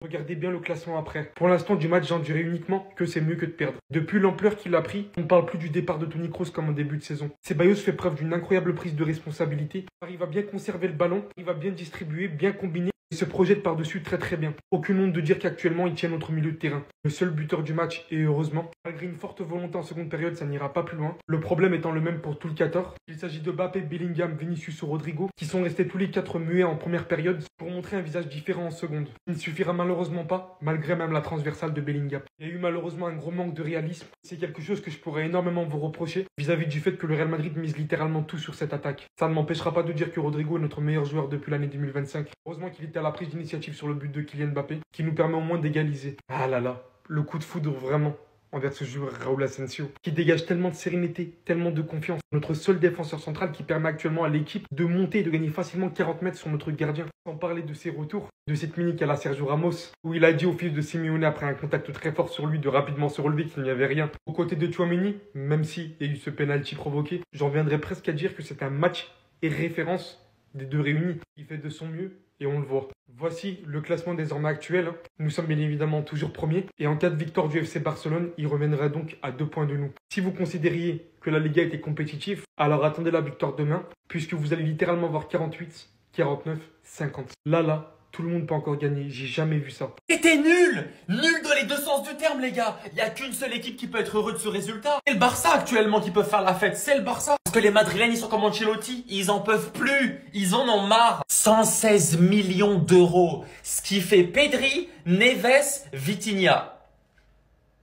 Regardez bien le classement après. Pour l'instant du match, j'en dirais uniquement que c'est mieux que de perdre. Depuis l'ampleur qu'il a pris, on ne parle plus du départ de Toni Kroos comme en début de saison. Ceballos fait preuve d'une incroyable prise de responsabilité. Il arrive à bien conserver le ballon, il va bien distribuer, bien combiner. Il se projette par-dessus très bien. Aucune honte de dire qu'actuellement il tient notre milieu de terrain. Le seul buteur du match, et heureusement, malgré une forte volonté en seconde période, ça n'ira pas plus loin. Le problème étant le même pour tout le 14. Il s'agit de Mbappé, Bellingham, Vinicius ou Rodrigo, qui sont restés tous les 4 muets en première période pour montrer un visage différent en seconde. Il ne suffira malheureusement pas, malgré même la transversale de Bellingham. Il y a eu malheureusement un gros manque de réalisme. C'est quelque chose que je pourrais énormément vous reprocher vis-à-vis du fait que le Real Madrid mise littéralement tout sur cette attaque. Ça ne m'empêchera pas de dire que Rodrigo est notre meilleur joueur depuis l'année 2025. Heureusement qu'il était à la prise d'initiative sur le but de Kylian Mbappé, qui nous permet au moins d'égaliser. Ah là là, le coup de foudre vraiment envers ce joueur Raúl Asensio, qui dégage tellement de sérénité, tellement de confiance. Notre seul défenseur central qui permet actuellement à l'équipe de monter et de gagner facilement 40 mètres sur notre gardien. Sans parler de ses retours, de cette mini à la Sergio Ramos, où il a dit au fils de Simeone après un contact très fort sur lui de rapidement se relever qu'il n'y avait rien. Aux côtés de Tchouaméni, même s'il y a eu ce penalty provoqué, j'en viendrais presque à dire que c'est un match et référence des deux réunis. Il fait de son mieux et on le voit. Voici le classement désormais actuel. Nous sommes bien évidemment toujours premiers. Et en cas de victoire du FC Barcelone, il reviendra donc à 2 points de nous. Si vous considériez que la Liga était compétitive, alors attendez la victoire demain, puisque vous allez littéralement voir 48, 49, 50. Là, tout le monde peut encore gagner. J'ai jamais vu ça. C'était nul! Nul dans les deux sens du terme, les gars! Il n'y a qu'une seule équipe qui peut être heureuse de ce résultat. C'est le Barça actuellement qui peut faire la fête. C'est le Barça. Parce que les Madrilènes, ils sont comme Ancelotti. Ils en peuvent plus. Ils en ont marre. 116 millions d'euros. Ce qui fait Pedri, Neves, Vitinha.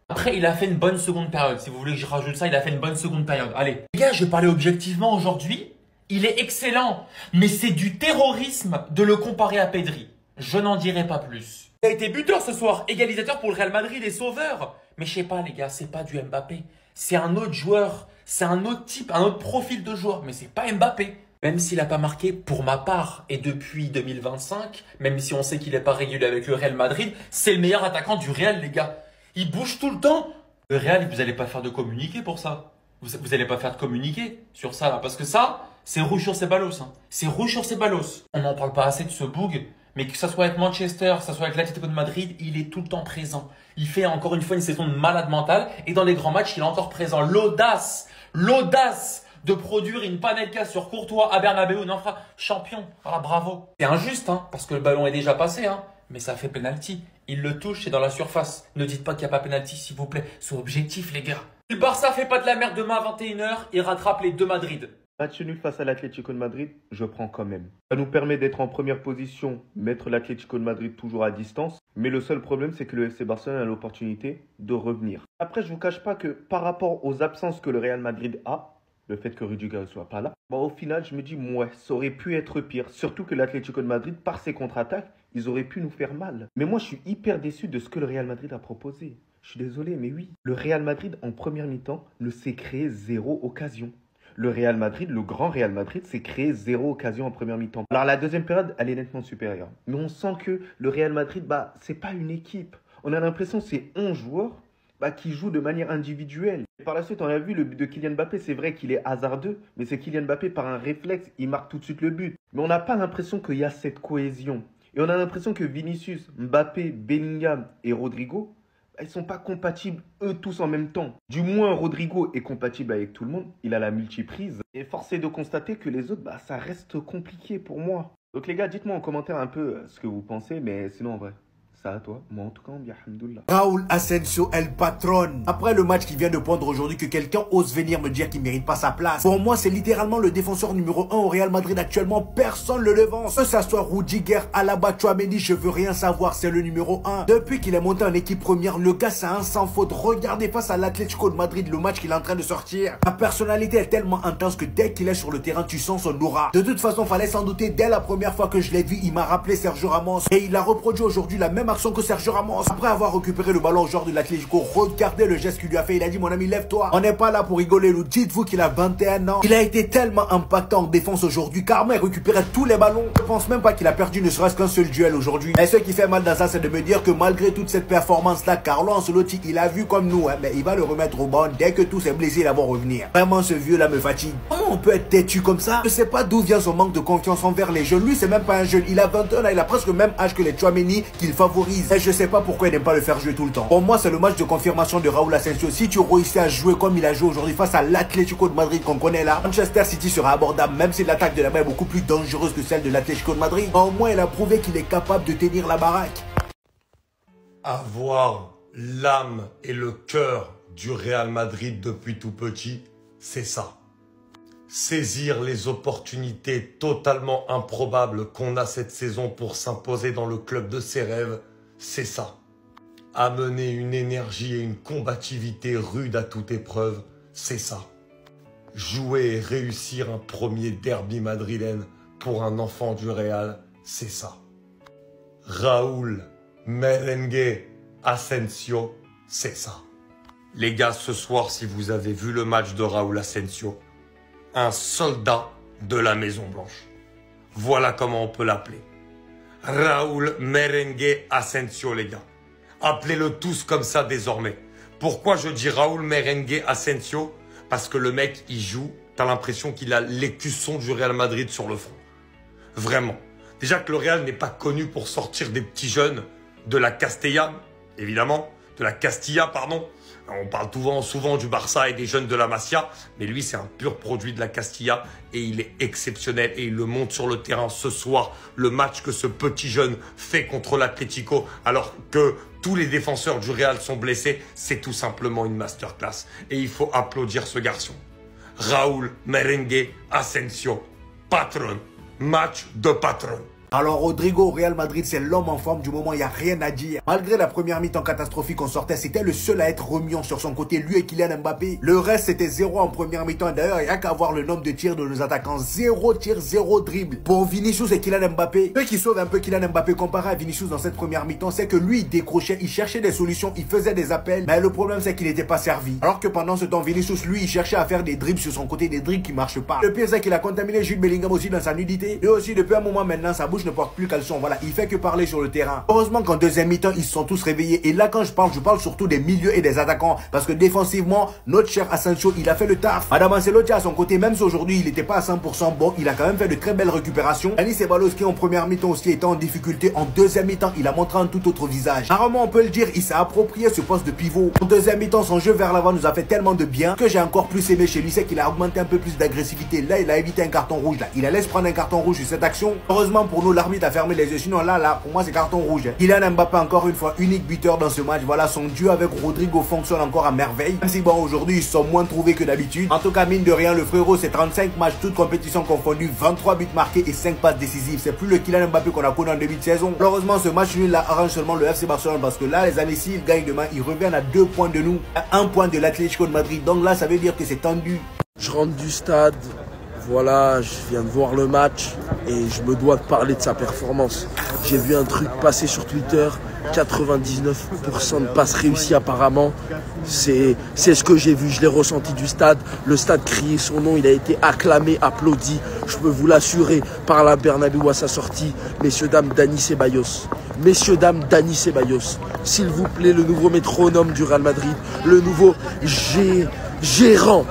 Après, il a fait une bonne seconde période. Si vous voulez que je rajoute ça, il a fait une bonne seconde période. Allez. Les gars, je vais parler objectivement aujourd'hui. Il est excellent. Mais c'est du terrorisme de le comparer à Pedri. Je n'en dirai pas plus. Il a été buteur ce soir, égalisateur pour le Real Madrid et sauveur. Mais je sais pas les gars, c'est pas du Mbappé. C'est un autre joueur, c'est un autre type, un autre profil de joueur. Mais c'est pas Mbappé. Même s'il n'a pas marqué pour ma part et depuis 2025, même si on sait qu'il n'est pas régulier avec le Real Madrid, c'est le meilleur attaquant du Real les gars. Il bouge tout le temps. Le Real, vous n'allez pas faire de communiqué pour ça. Vous n'allez pas faire de communiqué sur ça là. Parce que ça, c'est rouge sur ses ballos. Hein. C'est rouge sur ses ballos. On n'en parle pas assez de ce boug. Mais que ça soit avec Manchester, que ça soit avec l'Atlético de Madrid, il est tout le temps présent. Il fait encore une fois une saison de malade mental. Et dans les grands matchs, il est encore présent. L'audace de produire une panenka sur Courtois à Bernabeu. Non, frère, champion. Ah, bravo. C'est injuste, hein, parce que le ballon est déjà passé, hein. Mais ça fait penalty. Il le touche, c'est dans la surface. Ne dites pas qu'il n'y a pas penalty, s'il vous plaît. Soyez objectif, les gars. Le Barça fait pas de la merde demain à 21h. Il rattrape les deux Madrid. Match nul face à l'Atlético de Madrid, je prends quand même. Ça nous permet d'être en première position, mettre l'Atlético de Madrid toujours à distance. Mais le seul problème, c'est que le FC Barcelone a l'opportunité de revenir. Après, je ne vous cache pas que par rapport aux absences que le Real Madrid a, le fait que Rudiger ne soit pas là, au final, je me dis, ouais, ça aurait pu être pire. Surtout que l'Atlético de Madrid, par ses contre-attaques, ils auraient pu nous faire mal. Mais moi, je suis hyper déçu de ce que le Real Madrid a proposé. Je suis désolé, mais oui. Le Real Madrid, en première mi-temps, ne s'est créé 0 occasion. Le Real Madrid, le grand Real Madrid, s'est créé 0 occasion en première mi-temps. Alors la deuxième période, elle est nettement supérieure. Mais on sent que le Real Madrid, c'est pas une équipe. On a l'impression que c'est 11 joueurs qui jouent de manière individuelle. Et par la suite, on a vu le but de Kylian Mbappé. C'est vrai qu'il est hasardeux, mais c'est Kylian Mbappé par un réflexe, il marque tout de suite le but. Mais on n'a pas l'impression qu'il y a cette cohésion. Et on a l'impression que Vinicius, Mbappé, Bellingham et Rodrigo, ils ne sont pas compatibles eux tous en même temps. Du moins, Rodrigo est compatible avec tout le monde. Il a la multiprise. Et force est de constater que les autres, ça reste compliqué pour moi. Donc les gars, dites-moi en commentaire un peu ce que vous pensez. Mais sinon, en vrai, ça à toi. Moi, en tout cas, on dit alhamdoulilah. Raúl Asensio, el patron. Après le match qu'il vient de prendre aujourd'hui, que quelqu'un ose venir me dire qu'il ne mérite pas sa place. Pour moi, c'est littéralement le défenseur numéro 1 au Real Madrid actuellement. Personne ne le devance. Que ça soit Rudiger, Alaba, Tchouaméni, je veux rien savoir. C'est le numéro 1. Depuis qu'il est monté en équipe première, le gars, c'est un sans faute. Regardez face à l'Atlético de Madrid, le match qu'il est en train de sortir. Sa personnalité est tellement intense que dès qu'il est sur le terrain, tu sens son aura. De toute façon, fallait s'en douter. Dès la première fois que je l'ai vu, il m'a rappelé Sergio Ramos. Et il a reproduit aujourd'hui la même action que Sergio Ramos. Après avoir récupéré le ballon au joueur de l'Atlético, regardez le geste qu'il lui a fait. Il a dit, mon ami, lève-toi. On n'est pas là pour rigoler. Nous dites-vous qu'il a 21 ans. Il a été tellement impactant en défense aujourd'hui. Carrément, il récupérait tous les ballons. Je pense même pas qu'il a perdu ne serait-ce qu'un seul duel aujourd'hui. Mais ce qui fait mal dans ça, c'est de me dire que malgré toute cette performance-là, Carlo Ancelotti, il a vu comme nous, mais il va le remettre au banc dès que tous ses blessés là vont revenir. Vraiment, ce vieux-là me fatigue. Comment on peut être têtu comme ça? Je sais pas d'où vient son manque de confiance envers les jeunes. Lui, c'est même pas un jeune. Il a 21 ans. Il a presque le même âge que les Tchouaméni qu'il favorise. favorise. Et je sais pas pourquoi il n'aime pas le faire jouer tout le temps. Pour moi, c'est le match de confirmation de Raúl Asensio. Si tu réussis à jouer comme il a joué aujourd'hui face à l'Atlético de Madrid qu'on connaît là, Manchester City sera abordable, même si l'attaque de là-bas est beaucoup plus dangereuse que celle de l'Atlético de Madrid. Au moins, il a prouvé qu'il est capable de tenir la baraque. Avoir l'âme et le cœur du Real Madrid depuis tout petit, c'est ça. Saisir les opportunités totalement improbables qu'on a cette saison pour s'imposer dans le club de ses rêves, c'est ça. Amener une énergie et une combativité rude à toute épreuve, c'est ça. Jouer et réussir un premier derby madrilène pour un enfant du Real, c'est ça. Raúl Merengue Asensio, c'est ça. Les gars, ce soir, si vous avez vu le match de Raúl Asensio, un soldat de la Maison Blanche. Voilà comment on peut l'appeler. Raúl Merengue Asensio, les gars. Appelez-le tous comme ça désormais. Pourquoi je dis Raúl Merengue Asensio? Parce que le mec, il joue, t'as l'impression qu'il a l'écusson du Real Madrid sur le front. Vraiment. Déjà que le Real n'est pas connu pour sortir des petits jeunes de la Castilla, évidemment, de la Castilla, pardon. On parle souvent du Barça et des jeunes de la Masia, mais lui, c'est un pur produit de la Castilla et il est exceptionnel et il le montre sur le terrain ce soir. Le match que ce petit jeune fait contre l'Atlético, alors que tous les défenseurs du Real sont blessés, c'est tout simplement une masterclass. Et il faut applaudir ce garçon. Raúl Merengue Asensio, patron, match de patron. Alors Rodrigo au Real Madrid, c'est l'homme en forme du moment, il n'y a rien à dire. Malgré la première mi-temps catastrophique qu'on sortait, c'était le seul à être remuant sur son côté, lui et Kylian Mbappé. Le reste, c'était 0 en première mi-temps. D'ailleurs, il n'y a qu'à voir le nombre de tirs de nos attaquants. 0 tir, 0 dribble. Pour Vinicius et Kylian Mbappé, ceux qui sauvent un peu Kylian Mbappé comparé à Vinicius dans cette première mi-temps, c'est que lui, il décrochait, il cherchait des solutions, il faisait des appels. Mais le problème, c'est qu'il n'était pas servi. Alors que pendant ce temps, Vinicius, lui, il cherchait à faire des dribbles sur son côté, des dribbles qui marchent pas. Le pire, c'est qu'il a contaminé Jude Bellingham aussi dans sa nudité. Et aussi, depuis un moment maintenant, sa bouche ne porte plus caleçon. Voilà, il fait que parler sur le terrain. Heureusement qu'en deuxième mi-temps, ils se sont tous réveillés. Et là, quand je parle surtout des milieux et des attaquants. Parce que défensivement, notre cher Asensio, il a fait le taf. Madame Ancelotti à son côté, même si aujourd'hui, il n'était pas à 100% bon, il a quand même fait de très belles récupérations. Dani Ceballos qui en première mi-temps aussi était en difficulté. En deuxième mi-temps, il a montré un tout autre visage. Rarement, on peut le dire, il s'est approprié ce poste de pivot. En deuxième mi-temps, son jeu vers l'avant nous a fait tellement de bien que j'ai encore plus aimé chez lui, c'est qu'il a augmenté un peu plus d'agressivité. Là, il a évité un carton rouge. Là, il allait se prendre un carton rouge sur cette action. Heureusement pour nous, l'arbitre a fermé les yeux. Sinon, là, pour moi, c'est carton rouge. Kylian Mbappé, encore une fois, unique buteur dans ce match. Voilà, son duo avec Rodrigo fonctionne encore à merveille. Même si, bon, aujourd'hui, ils sont moins trouvés que d'habitude. En tout cas, mine de rien, le frérot, c'est 35 matchs, toutes compétitions confondues, 23 buts marqués et 5 passes décisives. C'est plus le Kylian Mbappé qu'on a connu en début de saison. Malheureusement, ce match nul là arrange seulement le FC Barcelone parce que là, les amis, s'ils gagnent demain, ils reviennent à 2 points de nous, à 1 point de l'Atlético de Madrid. Donc là, ça veut dire que c'est tendu. Je rentre du stade. Voilà, je viens de voir le match et je me dois de parler de sa performance. J'ai vu un truc passer sur Twitter, 99% de passes réussies apparemment. C'est ce que j'ai vu, je l'ai ressenti du stade. Le stade criait son nom, il a été acclamé, applaudi. Je peux vous l'assurer par la Bernabéu à sa sortie. Messieurs, dames, Dani Ceballos. Messieurs, dames, Dani Ceballos. S'il vous plaît, le nouveau métronome du Real Madrid, le nouveau gérant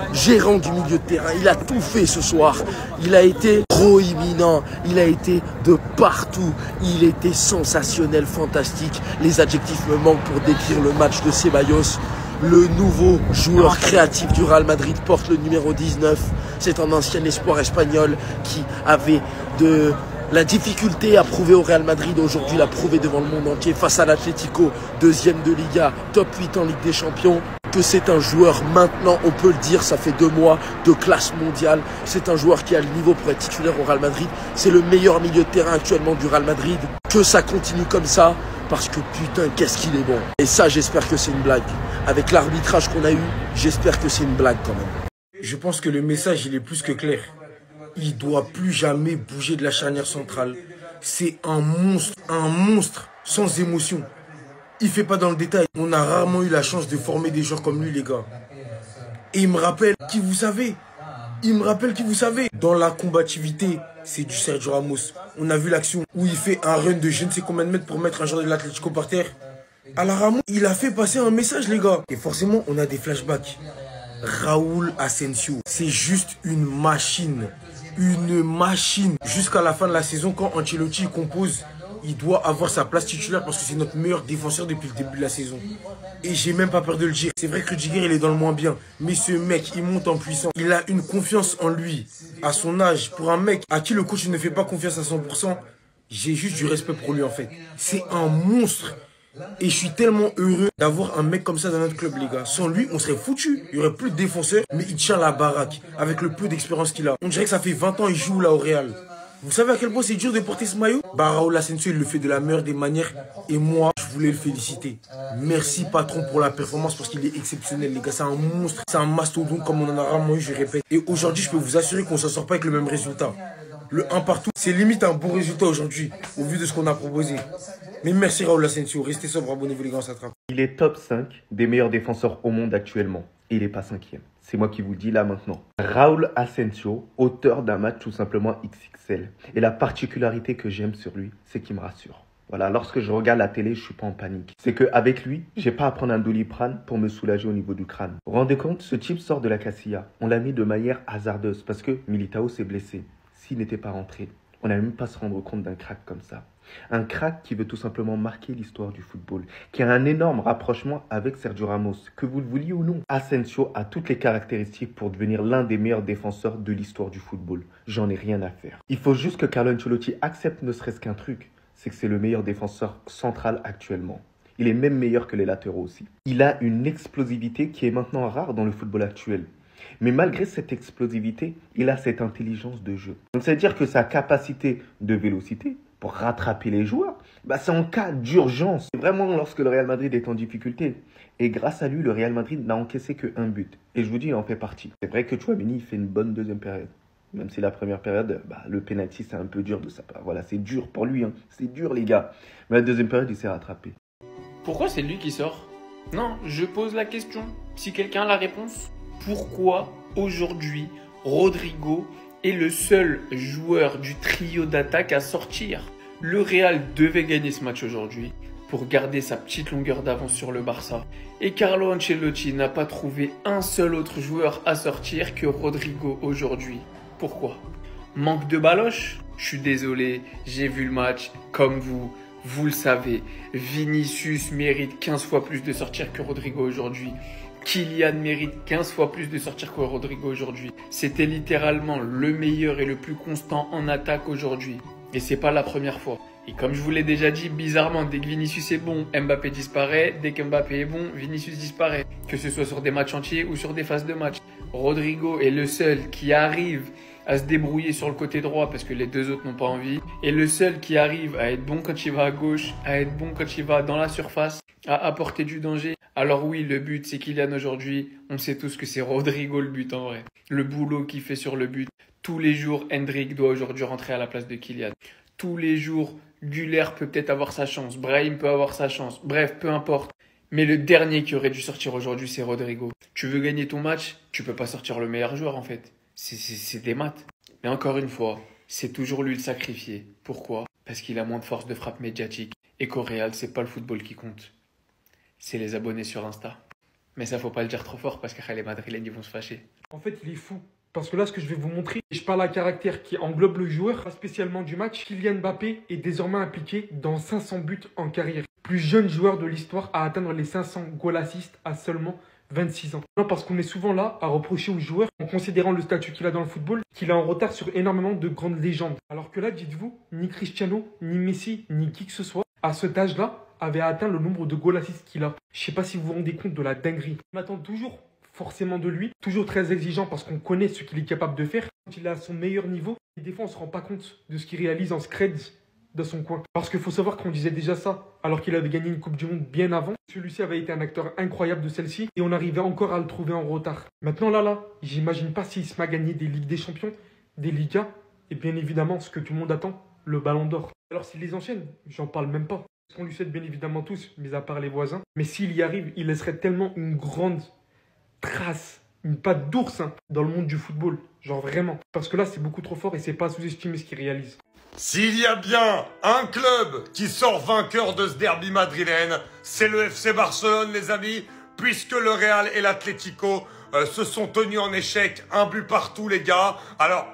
du milieu de terrain. Il a tout fait ce soir. Il a été proéminent. Il a été de partout. Il était sensationnel, fantastique. Les adjectifs me manquent pour décrire le match de Ceballos. Le nouveau joueur créatif du Real Madrid porte le numéro 19. C'est un ancien espoir espagnol qui avait de la difficulté à prouver au Real Madrid. Aujourd'hui, l'a prouvé devant le monde entier face à l'Atlético, deuxième de Liga, top 8 en Ligue des Champions. Que c'est un joueur maintenant, on peut le dire, ça fait 2 mois, de classe mondiale. C'est un joueur qui a le niveau pour être titulaire au Real Madrid. C'est le meilleur milieu de terrain actuellement du Real Madrid. Que ça continue comme ça, parce que putain, qu'est-ce qu'il est bon. Et ça, j'espère que c'est une blague. Avec l'arbitrage qu'on a eu, j'espère que c'est une blague quand même. Je pense que le message, il est plus que clair. Il doit plus jamais bouger de la charnière centrale. C'est un monstre sans émotion. Il fait pas dans le détail. On a rarement eu la chance de former des joueurs comme lui, les gars. Et il me rappelle qui vous savez. Dans la combativité, c'est du Sergio Ramos. On a vu l'action où il fait un run de je ne sais combien de mètres pour mettre un joueur de l'Atlético par terre. À la Ramos, il a fait passer un message, les gars. Et forcément, on a des flashbacks. Raúl Asensio, c'est juste une machine. Jusqu'à la fin de la saison, quand Ancelotti compose, il doit avoir sa place titulaire parce que c'est notre meilleur défenseur depuis le début de la saison. Et j'ai même pas peur de le dire. C'est vrai que Rudiger, il est dans le moins bien. Mais ce mec, il monte en puissance. Il a une confiance en lui. À son âge, pour un mec à qui le coach ne fait pas confiance à 100%, j'ai juste du respect pour lui en fait. C'est un monstre. Et je suis tellement heureux d'avoir un mec comme ça dans notre club, les gars. Sans lui, on serait foutu. Il y aurait plus de défenseurs, mais il tient la baraque avec le peu d'expérience qu'il a. On dirait que ça fait 20 ans qu'il joue là au Real. Vous savez à quel point c'est dur de porter ce maillot? Raúl Asensio, il le fait de la meilleure des manières. Et moi, je voulais le féliciter. Merci, patron, pour la performance parce qu'il est exceptionnel, les gars. C'est un monstre, c'est un mastodonte comme on en a rarement eu, je répète. Et aujourd'hui, je peux vous assurer qu'on s'en sort pas avec le même résultat. Le 1 partout, c'est limite un bon résultat aujourd'hui, au vu de ce qu'on a proposé. Mais merci Raúl Asensio, restez sobre, abonnez-vous les gars, on s'attrape. Il est top 5 des meilleurs défenseurs au monde actuellement. Et il n'est pas 5e. C'est moi qui vous le dis là maintenant. Raúl Asensio, auteur d'un match tout simplement XXL. Et la particularité que j'aime sur lui, c'est qu'il me rassure. Voilà, lorsque je regarde la télé, je suis pas en panique. C'est qu'avec lui, j'ai pas à prendre un Doliprane pour me soulager au niveau du crâne. Vous vous rendez compte, ce type sort de la Casilla. On l'a mis de manière hasardeuse parce que Militao s'est blessé. S'il n'était pas rentré, on n'allait même pas se rendre compte d'un crack comme ça. Un crack qui veut tout simplement marquer l'histoire du football, qui a un énorme rapprochement avec Sergio Ramos, que vous le vouliez ou non. Asensio a toutes les caractéristiques pour devenir l'un des meilleurs défenseurs de l'histoire du football. J'en ai rien à faire. Il faut juste que Carlo Ancelotti accepte ne serait-ce qu'un truc, c'est que c'est le meilleur défenseur central actuellement. Il est même meilleur que les latéraux aussi. Il a une explosivité qui est maintenant rare dans le football actuel. Mais malgré cette explosivité, il a cette intelligence de jeu. Donc ça veut dire que sa capacité de vélocité pour rattraper les joueurs, c'est en cas d'urgence. C'est vraiment lorsque le Real Madrid est en difficulté. Et grâce à lui, le Real Madrid n'a encaissé qu'un but. Et je vous dis, il en fait partie. C'est vrai que Tchouaméni fait une bonne deuxième période. Même si la première période, le penalty, c'est un peu dur de sa part. Voilà, c'est dur pour lui. C'est dur, les gars. Mais la deuxième période, il s'est rattrapé. Pourquoi c'est lui qui sort? Non, je pose la question. Si quelqu'un a la réponse, pourquoi aujourd'hui Rodrigo est le seul joueur du trio d'attaque à sortir? Le Real devait gagner ce match aujourd'hui pour garder sa petite longueur d'avance sur le Barça. Et Carlo Ancelotti n'a pas trouvé un seul autre joueur à sortir que Rodrigo aujourd'hui. Pourquoi? Manque de baloche? Je suis désolé, j'ai vu le match comme vous. Vous le savez, Vinicius mérite 15 fois plus de sortir que Rodrigo aujourd'hui. Kylian mérite 15 fois plus de sortir que Rodrigo aujourd'hui. C'était littéralement le meilleur et le plus constant en attaque aujourd'hui. Et c'est pas la première fois. Et comme je vous l'ai déjà dit, bizarrement, dès que Vinicius est bon, Mbappé disparaît. Dès que Mbappé est bon, Vinicius disparaît. Que ce soit sur des matchs entiers ou sur des phases de match. Rodrigo est le seul qui arrive à se débrouiller sur le côté droit parce que les deux autres n'ont pas envie. Et le seul qui arrive à être bon quand il va à gauche, à être bon quand il va dans la surface, à apporter du danger. Alors oui, le but, c'est Kylian aujourd'hui. On sait tous que c'est Rodrigo le but en vrai. Le boulot qu'il fait sur le but. Tous les jours, Hendrik doit aujourd'hui rentrer à la place de Kylian. Tous les jours, Güler peut peut-être avoir sa chance. Brahim peut avoir sa chance. Bref, peu importe. Mais le dernier qui aurait dû sortir aujourd'hui, c'est Rodrigo. Tu veux gagner ton match, tu peux pas sortir le meilleur joueur en fait. C'est des maths. Mais encore une fois, c'est toujours lui le sacrifié. Pourquoi? Parce qu'il a moins de force de frappe médiatique. Et qu'au Real, c'est pas le football qui compte. C'est les abonnés sur Insta. Mais ça, faut pas le dire trop fort parce que les Madrilènes, ils vont se fâcher. En fait, il est fou. Parce que là, ce que je vais vous montrer, je parle à caractère qui englobe le joueur, pas spécialement du match. Kylian Mbappé est désormais impliqué dans 500 buts en carrière. Plus jeune joueur de l'histoire à atteindre les 500 goal assists à seulement 26 ans. Non, parce qu'on est souvent là à reprocher aux joueurs, en considérant le statut qu'il a dans le football, qu'il est en retard sur énormément de grandes légendes. Alors que là, dites-vous, ni Cristiano, ni Messi, ni qui que ce soit, à cet âge-là, avait atteint le nombre de goal assists qu'il a. Je sais pas si vous vous rendez compte de la dinguerie. On attend toujours forcément de lui, toujours très exigeant parce qu'on connaît ce qu'il est capable de faire. Quand il est à son meilleur niveau, et des fois on se rend pas compte de ce qu'il réalise en scred de son coin. Parce qu'il faut savoir qu'on disait déjà ça, alors qu'il avait gagné une Coupe du Monde bien avant. Celui-ci avait été un acteur incroyable de celle-ci et on arrivait encore à le trouver en retard. Maintenant là, j'imagine pas s'il se met à gagner des Ligues des Champions, des Ligas et bien évidemment ce que tout le monde attend, le Ballon d'Or. Alors s'il les enchaîne, j'en parle même pas. Ce qu'on lui souhaite bien évidemment tous, mis à part les voisins. Mais s'il y arrive, il laisserait tellement une grande trace, une patte d'ours dans le monde du football. Genre vraiment. Parce que là, c'est beaucoup trop fort et c'est pas sous-estimer ce qu'il réalise. S'il y a bien un club qui sort vainqueur de ce derby madrilène, c'est le FC Barcelone, les amis, puisque le Real et l'Atlético se sont tenus en échec, un but partout, les gars. Alors,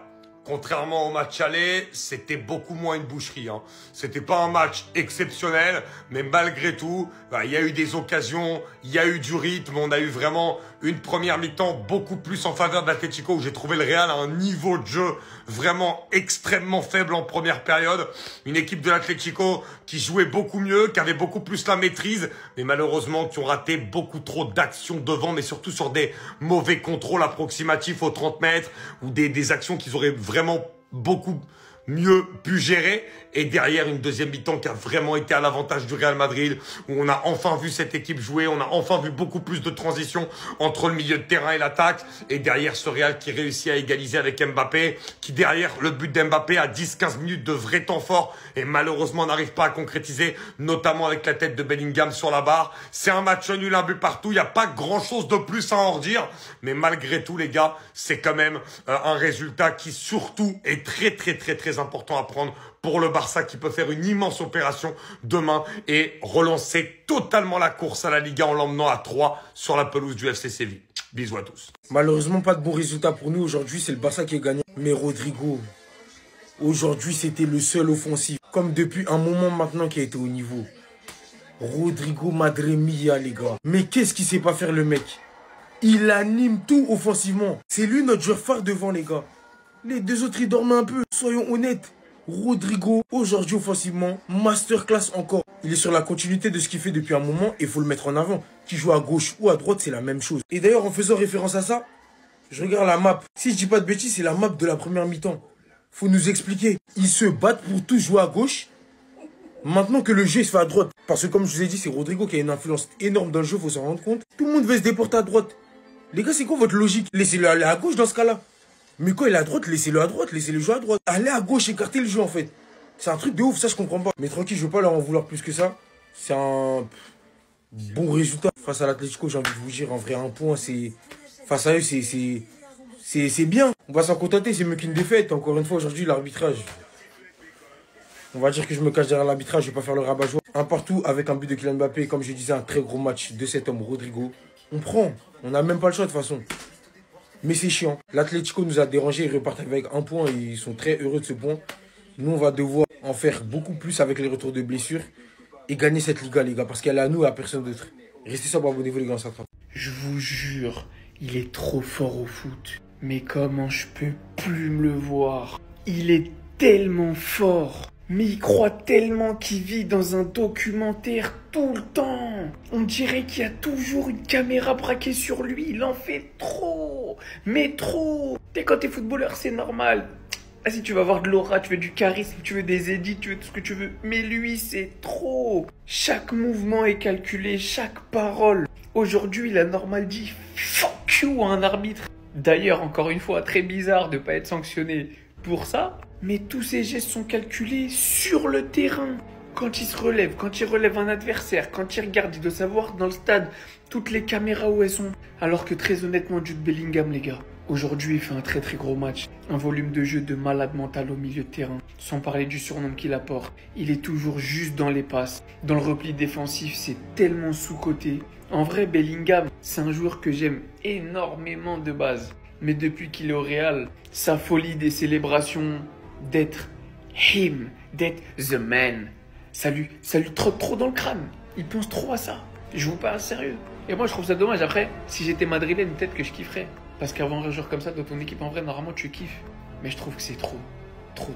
Contrairement au match aller, c'était beaucoup moins une boucherie. C'était pas un match exceptionnel, mais malgré tout, il y a eu des occasions, il y a eu du rythme. On a eu vraiment une première mi-temps beaucoup plus en faveur de l'Atlético, où j'ai trouvé le Real à un niveau de jeu vraiment extrêmement faible en première période. Une équipe de l'Atlético qui jouait beaucoup mieux, qui avait beaucoup plus la maîtrise, mais malheureusement qui ont raté beaucoup trop d'actions devant, mais surtout sur des mauvais contrôles approximatifs aux 30 mètres, ou des actions qu'ils auraient vraiment beaucoup mieux pu gérer. Et derrière, une deuxième mi-temps qui a vraiment été à l'avantage du Real Madrid, où on a enfin vu cette équipe jouer, on a enfin vu beaucoup plus de transition entre le milieu de terrain et l'attaque. Et derrière, ce Real qui réussit à égaliser avec Mbappé, qui derrière le but d'Mbappé a 10-15 minutes de vrai temps fort, et malheureusement n'arrive pas à concrétiser, notamment avec la tête de Bellingham sur la barre. C'est un match nul, un but partout, il n'y a pas grand-chose de plus à en redire, mais malgré tout, les gars, c'est quand même un résultat qui surtout est très très très très important à prendre pour le Barça, qui peut faire une immense opération demain et relancer totalement la course à la Liga en l'emmenant à 3 sur la pelouse du FC Séville. Bisous à tous. Malheureusement, pas de bon résultat pour nous. Aujourd'hui, c'est le Barça qui est gagnant. Mais Rodrigo, aujourd'hui, c'était le seul offensif. Comme depuis un moment maintenant qui a été au niveau. Rodrigo Madre Mia, les gars. Mais qu'est-ce qu'il sait pas faire, le mec? Il anime tout offensivement. C'est lui notre joueur phare devant, les gars. Les deux autres, ils dorment un peu. Soyons honnêtes. Rodrigo, aujourd'hui offensivement, masterclass encore. Il est sur la continuité de ce qu'il fait depuis un moment et il faut le mettre en avant. Qu'il joue à gauche ou à droite, c'est la même chose. Et d'ailleurs, en faisant référence à ça, je regarde la map. Si je dis pas de bêtises, c'est la map de la première mi-temps. Faut nous expliquer. Ils se battent pour tout jouer à gauche. Maintenant que le jeu se fait à droite. Parce que comme je vous ai dit, c'est Rodrigo qui a une influence énorme dans le jeu, faut s'en rendre compte. Tout le monde veut se déporter à droite. Les gars, c'est quoi votre logique? Laissez-le aller à gauche dans ce cas-là. Mais quand il est à droite, laissez-le à droite, laissez-le jouer à droite. Allez à gauche, écartez le jeu en fait. C'est un truc de ouf, ça je comprends pas. Mais tranquille, je veux pas leur en vouloir plus que ça. C'est un bon résultat. Face à l'Atlético, j'ai envie de vous dire, en vrai, un point, c'est... Face à eux, c'est bien. On va s'en contenter, c'est mieux qu'une défaite. Encore une fois, aujourd'hui, l'arbitrage. On va dire que je me cache derrière l'arbitrage, je vais pas faire le rabat-joie. Un partout avec un but de Kylian Mbappé, comme je disais, un très gros match de cet homme, Rodrigo. On prend, on n'a même pas le choix de toute façon. Mais c'est chiant. L'Atlético nous a dérangé, ils repartent avec un point et ils sont très heureux de ce point. Nous, on va devoir en faire beaucoup plus avec les retours de blessures et gagner cette Liga, les gars, parce qu'elle est à nous et à personne d'autre. Restez sobre, abonnez-vous, les gars, on s'attrape. Je vous jure, il est trop fort au foot. Mais comment je peux plus me le voir? Il est tellement fort. Mais il croit tellement qu'il vit dans un documentaire tout le temps. On dirait qu'il y a toujours une caméra braquée sur lui. Il en fait trop. Mais trop. Et quand t'es footballeur, c'est normal. Si tu vas avoir de l'aura, tu veux du charisme, tu veux des edits, tu veux tout ce que tu veux. Mais lui, c'est trop. Chaque mouvement est calculé, chaque parole. Aujourd'hui, il a normal dit « fuck you » à un arbitre. D'ailleurs, encore une fois, très bizarre de ne pas être sanctionné pour ça. Mais tous ces gestes sont calculés sur le terrain. Quand il se relève, quand il relève un adversaire, quand il regarde, il doit savoir dans le stade toutes les caméras où elles sont. Alors que très honnêtement, Jude Bellingham, les gars, aujourd'hui, il fait un très très gros match. Un volume de jeu de malade mental au milieu de terrain. Sans parler du surnom qu'il apporte. Il est toujours juste dans les passes. Dans le repli défensif, c'est tellement sous-coté. En vrai, Bellingham, c'est un joueur que j'aime énormément de base. Mais depuis qu'il est au Real, sa folie des célébrations, d'être him, d'être the man, ça lui trotte trop dans le crâne. Il pense trop à ça. Je vous parle sérieux. Et moi, je trouve ça dommage. Après, si j'étais madrilène, peut-être que je kifferais. Parce qu'avoir un joueur comme ça dans ton équipe, en vrai, normalement, tu kiffes. Mais je trouve que c'est trop. Trop.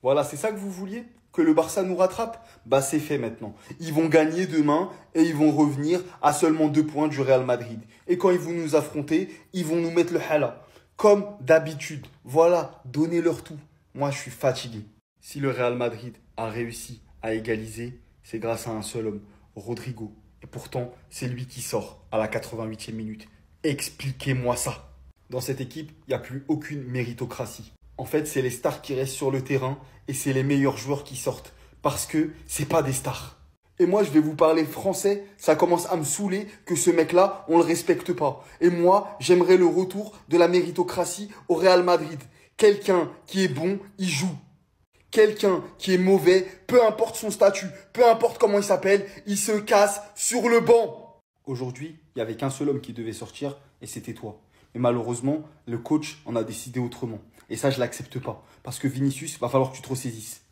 Voilà, c'est ça que vous vouliez? Que le Barça nous rattrape? Bah, c'est fait maintenant. Ils vont gagner demain et ils vont revenir à seulement 2 points du Real Madrid. Et quand ils vont nous affronter, ils vont nous mettre le hala. Comme d'habitude. Voilà, donnez-leur tout. Moi, je suis fatigué. Si le Real Madrid a réussi à égaliser, c'est grâce à un seul homme, Rodrigo. Et pourtant, c'est lui qui sort à la 88e minute. Expliquez-moi ça. Dans cette équipe, il n'y a plus aucune méritocratie. En fait, c'est les stars qui restent sur le terrain et c'est les meilleurs joueurs qui sortent. Parce que c'est pas des stars. Et moi, je vais vous parler français. Ça commence à me saouler que ce mec-là, on le respecte pas. Et moi, j'aimerais le retour de la méritocratie au Real Madrid. Quelqu'un qui est bon, il joue. Quelqu'un qui est mauvais, peu importe son statut, peu importe comment il s'appelle, il se casse sur le banc. Aujourd'hui, il n'y avait qu'un seul homme qui devait sortir et c'était toi. Mais malheureusement, le coach en a décidé autrement. Et ça, je l'accepte pas. Parce que Vinicius, va falloir que tu te ressaisisses.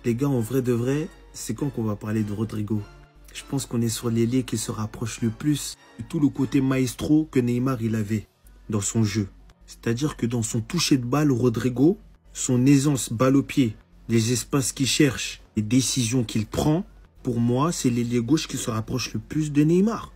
Les gars, en vrai de vrai, c'est quand qu'on va parler de Rodrigo? Je pense qu'on est sur l'ailier qui se rapproche le plus de tout le côté maestro que Neymar il avait dans son jeu. C'est-à-dire que dans son toucher de balle, Rodrigo, son aisance balle au pied, les espaces qu'il cherche, les décisions qu'il prend, pour moi, c'est l'ailier gauche qui se rapproche le plus de Neymar.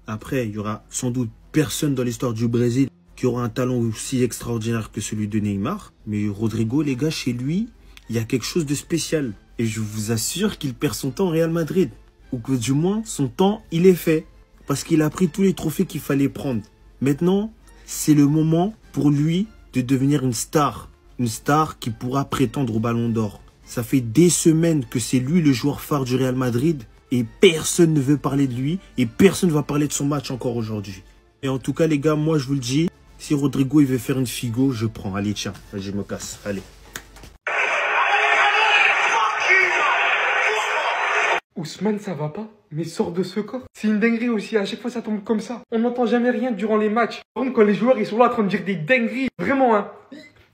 Après, il y aura sans doute personne dans l'histoire du Brésil qui aura un talent aussi extraordinaire que celui de Neymar. Mais Rodrigo, les gars, chez lui, il y a quelque chose de spécial. Et je vous assure qu'il perd son temps au Real Madrid. Ou que du moins, son temps, il est fait. Parce qu'il a pris tous les trophées qu'il fallait prendre. Maintenant, c'est le moment pour lui de devenir une star. Une star qui pourra prétendre au Ballon d'Or. Ça fait des semaines que c'est lui le joueur phare du Real Madrid. Et personne ne veut parler de lui. Et personne ne va parler de son match encore aujourd'hui. Et en tout cas, les gars, moi, je vous le dis. Si Rodrigo, il veut faire une figo, je prends. Allez, tiens. Je me casse. Allez. Ousmane, ça va pas? Mais sort de ce corps. C'est une dinguerie aussi, à chaque fois ça tombe comme ça. On n'entend jamais rien durant les matchs. Par contre, quand les joueurs ils sont là en train de dire des dingueries, vraiment hein,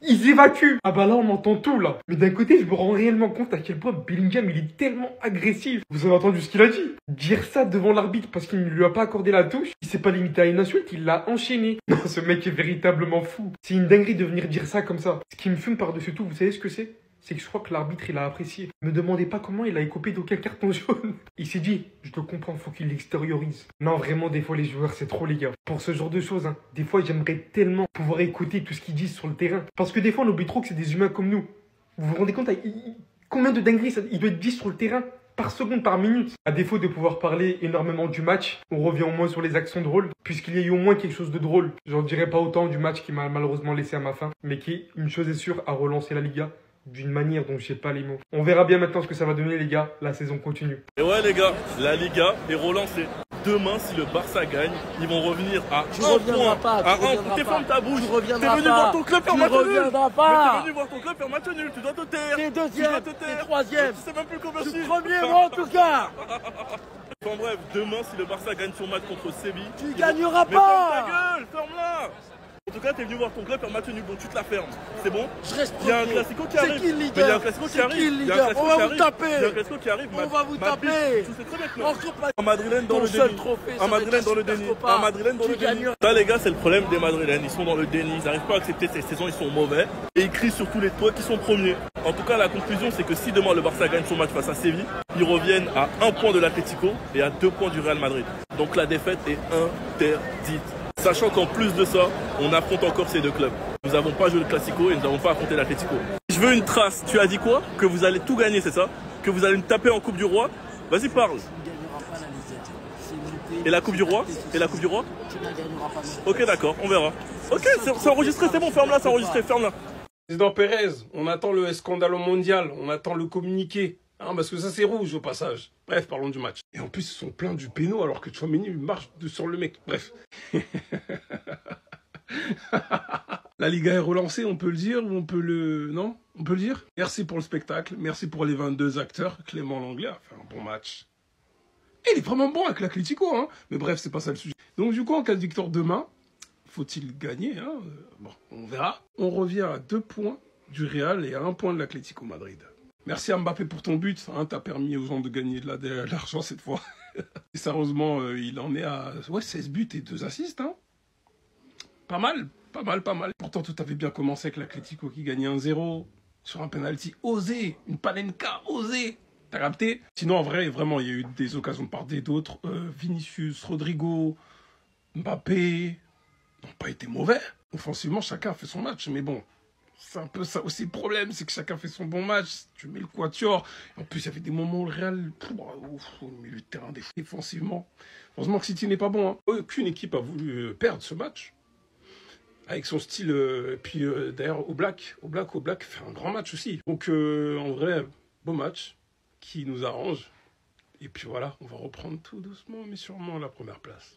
ils évacuent. Ah bah là on entend tout là. Mais d'un côté je me rends réellement compte à quel point Bellingham il est tellement agressif. Vous avez entendu ce qu'il a dit? Dire ça devant l'arbitre parce qu'il ne lui a pas accordé la touche, il s'est pas limité à une insulte, il l'a enchaîné. Non, ce mec est véritablement fou. C'est une dinguerie de venir dire ça comme ça. Ce qui me fume par-dessus tout, vous savez ce que c'est? C'est que je crois que l'arbitre, il a apprécié. Me demandez pas comment il a écopé d'aucun carton jaune. Il s'est dit, je te comprends, faut qu'il l'extériorise. Non, vraiment, des fois, les joueurs, c'est trop, les gars. Pour ce genre de choses, hein, des fois, j'aimerais tellement pouvoir écouter tout ce qu'ils disent sur le terrain. Parce que des fois, on oublie trop que c'est des humains comme nous. Vous vous rendez compte combien de dingueries il doit être dit sur le terrain par seconde, par minute. À défaut de pouvoir parler énormément du match, on revient au moins sur les actions drôles, puisqu'il y a eu au moins quelque chose de drôle. J'en dirais pas autant du match qui m'a malheureusement laissé à ma fin, mais qui, une chose est sûre, a relancé la Liga d'une manière dont je sais pas les mots. On verra bien maintenant ce que ça va donner les gars, la saison continue. Et ouais les gars, la Liga est relancée. Demain, si le Barça gagne, ils vont revenir à Tu un reviendras point. pas, À un, t'es ferme ta bouche. Tu reviendras T'es venu pas. voir ton club faire Tu match nul. reviendras pas. Mais t'es venu voir ton club faire match nul, tu dois te taire. T'es deuxième, Tu dois te taire. t'es troisième. Tu sais même plus combien Je je suis suis. premier moi en tout cas. Enfin bref, demain, si le Barça gagne son match contre Séville, Tu gagneras mais ferme pas. ta gueule, ferme-la. En tout cas, t'es venu voir ton club faire match nul, donc tu te la fermes. C'est bon? Je reste Il y a un tranquille. classico qui C'est arrive. qui le Mais leader? il y a un classico qui C'est arrive. qui le Il y a un leader? classico On va qui vous arrive. taper. Il y a un classico qui arrive. On va vous Ma biche, taper. tu sais très bien que On coupe pas. un madrilène dans Ton le seul déni. trophée, ça Un va être madrilène dans le la déni. Supercopa. Un madrilène dans Tu le déni. gagneras. Là les gars, c'est le problème des madrilènes. Ils sont dans le déni. Ils n'arrivent pas à accepter ces saisons. Ils sont mauvais. Et ils crient sur tous les toits qu'ils sont premiers. En tout cas, la conclusion, c'est que si demain le Barça gagne son match face à Séville, ils reviennent à 1 point de l'Atlético et à 2 points du Real Madrid. Donc la défaite est interdite. Sachant qu'en plus de ça, on affronte encore ces deux clubs. Nous n'avons pas joué le Classico et nous n'avons pas affronté l'Atlético. Je veux une trace. Tu as dit quoi? Que vous allez tout gagner, c'est ça? Que vous allez me taper en Coupe du Roi? Vas-y, parle. Et la Coupe du Roi? Et la Coupe du Roi? Ok, d'accord, on verra. Ok, c'est enregistré, c'est bon, ferme-la, c'est enregistré, ferme-la. Président Pérez, on attend le scandale mondial, on attend le communiqué. Hein, parce que ça c'est rouge au passage. Bref, parlons du match. Et en plus, ils sont pleins du péno alors que Tchouaméni marche sur le mec. Bref. La Liga est relancée, on peut le dire ou on peut le... Non? On peut le dire? Merci pour le spectacle, merci pour les 22 acteurs. Clément Langlais a fait un bon match. Et il est vraiment bon avec l'Atlético, hein. Mais bref, c'est pas ça le sujet. Donc du coup, en cas de victoire demain, faut-il gagner, hein? Bon, on verra. On revient à 2 points du Real et à 1 point de l'Atlético Madrid. Merci à Mbappé pour ton but, hein, t'as permis aux gens de gagner de l'argent cette fois. Et sérieusement, il en est à 16 buts et 2 assists. Hein. Pas mal, pas mal, pas mal. Pourtant, tout avait bien commencé avec l'Atlético qui gagnait 1-0 sur un penalty osé, une Panenka osée. T'as capté? Sinon, en vrai, vraiment, il y a eu des occasions de part et d'autre. Vinicius, Rodrigo, Mbappé n'ont pas été mauvais. Offensivement, chacun a fait son match, mais bon. C'est un peu ça aussi le problème, c'est que chacun fait son bon match. Tu mets le quatuor. En plus, il y avait des moments où le Real, au milieu de terrain, défensivement. Heureusement que City n'est pas bon. Hein. Aucune équipe a voulu perdre ce match. Avec son style. Puis d'ailleurs, Oblak fait un grand match aussi. Donc, en vrai, beau match qui nous arrange. Et puis voilà, on va reprendre tout doucement, mais sûrement la première place.